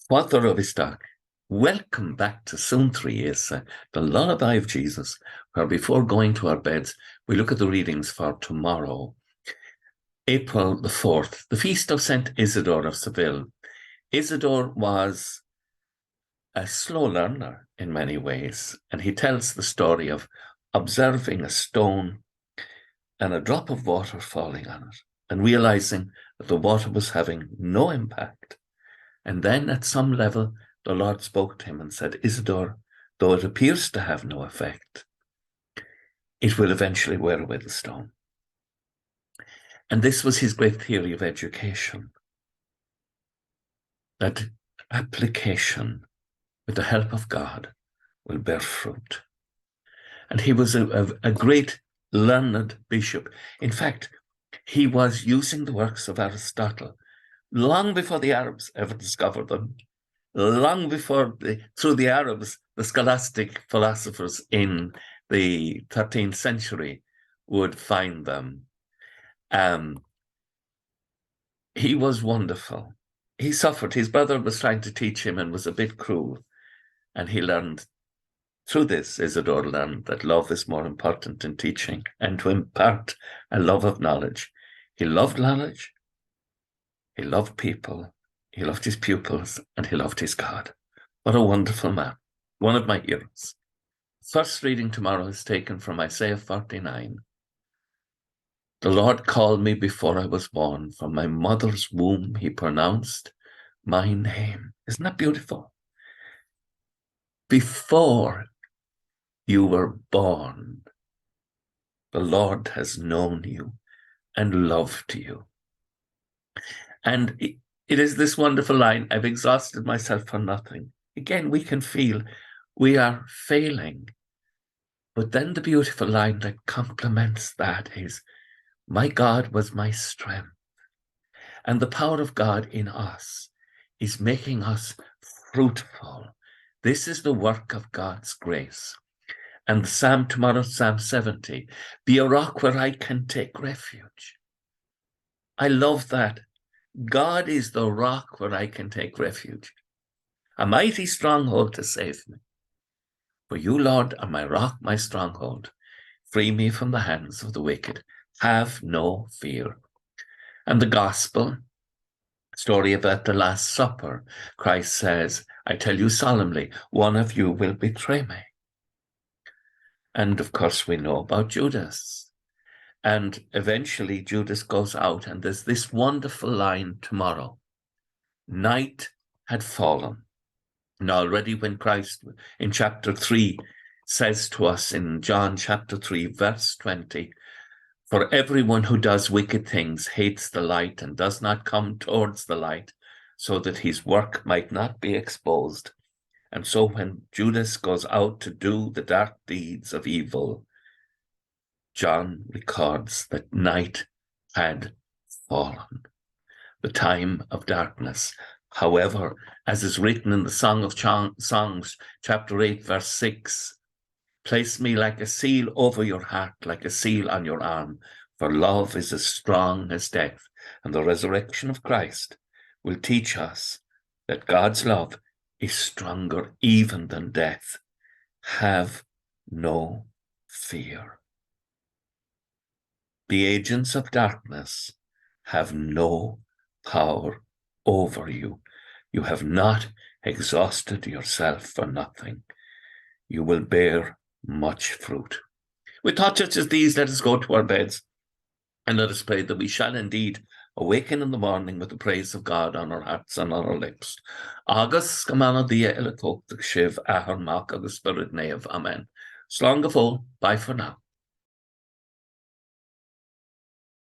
Father of Isteach, welcome back to Suantraí, Íosa, the lullaby of Jesus, where before going to our beds, we look at the readings for tomorrow, April the 4th, the feast of St. Isidore of Seville. Isidore was a slow learner in many ways, and he tells the story of observing a stone and a drop of water falling on it, and realizing that the water was having no impact. And then at some level, the Lord spoke to him and said, Isidore, though it appears to have no effect, it will eventually wear away the stone. And this was his great theory of education, that application with the help of God will bear fruit. And he was a great learned bishop. In fact, he was using the works of Aristotle long before the Arabs ever discovered them, long before, through the Arabs, the scholastic philosophers in the 13th century would find them. He was wonderful. He suffered. His brother was trying to teach him and was a bit cruel. And he learned, through this, Isidore learned that love is more important in teaching and to impart a love of knowledge. He loved knowledge. He loved people, he loved his pupils, and he loved his God. What a wonderful man, one of my heroes. First reading tomorrow is taken from Isaiah 49. The Lord called me before I was born. From my mother's womb he pronounced my name. Isn't that beautiful? Before you were born, the Lord has known you and loved you. And it is this wonderful line, I've exhausted myself for nothing. Again, we can feel we are failing. But then the beautiful line that complements that is, my God was my strength. And the power of God in us is making us fruitful. This is the work of God's grace. And the psalm tomorrow, Psalm 70, be a rock where I can take refuge. I love that. God is the rock where I can take refuge, a mighty stronghold to save me. For you, Lord, are my rock, my stronghold. Free me from the hands of the wicked. Have no fear. And the gospel story about the Last Supper, Christ says, I tell you solemnly, one of you will betray me. And of course, we know about Judas. And eventually Judas goes out, and there's this wonderful line tomorrow. Night had fallen. And already when Christ in chapter 3 says to us in John chapter 3, verse 20, for everyone who does wicked things hates the light and does not come towards the light, so that his work might not be exposed. And so when Judas goes out to do the dark deeds of evil, John records that night had fallen, the time of darkness. However, as is written in the Song of Songs, chapter 8, verse 6, place me like a seal over your heart, like a seal on your arm, for love is as strong as death. And the resurrection of Christ will teach us that God's love is stronger even than death. Have no fear. The agents of darkness have no power over you. You have not exhausted yourself for nothing. You will bear much fruit. With thoughts such as these, let us go to our beds and let us pray that we shall indeed awaken in the morning with the praise of God on our hearts and on our lips. Agus gamana dia ilakok shiv ahar mak agus spirit nev. Amen. Slán go fóill. Bye for now.